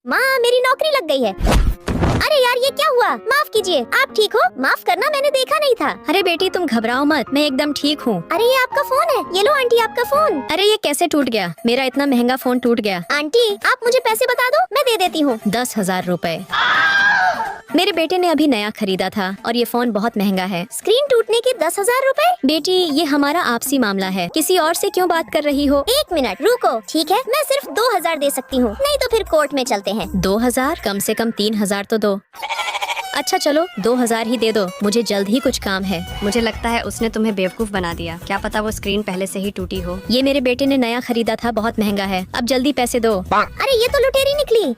माँ मेरी नौकरी लग गई है। अरे यार ये क्या हुआ? माफ कीजिए, आप ठीक हो? माफ करना, मैंने देखा नहीं था। अरे बेटी तुम घबराओ मत, मैं एकदम ठीक हूँ। अरे ये आपका फोन है, ये लो आंटी आपका फोन। अरे ये कैसे टूट गया? मेरा इतना महंगा फोन टूट गया। आंटी आप मुझे पैसे बता दो, मैं दे देती हूँ। 10,000 रुपए। मेरे बेटे ने अभी नया खरीदा था और ये फोन बहुत महंगा है। स्क्रीन टूटने के 10,000 रुपए? बेटी ये हमारा आपसी मामला है, किसी और से क्यों बात कर रही हो? 1 मिनट रुको। ठीक है, मैं सिर्फ 2,000 दे सकती हूँ, नहीं तो फिर कोर्ट में चलते हैं। 2,000? कम से कम 3,000 तो दो। अच्छा चलो 2,000 ही दे दो, मुझे जल्द ही कुछ काम है। मुझे लगता है उसने तुम्हें बेवकूफ बना दिया, क्या पता वो स्क्रीन पहले से ही टूटी हो। ये मेरे बेटे ने नया खरीदा था, बहुत महंगा है, अब जल्दी पैसे दो। अरे ये तो लुटेरी निकली।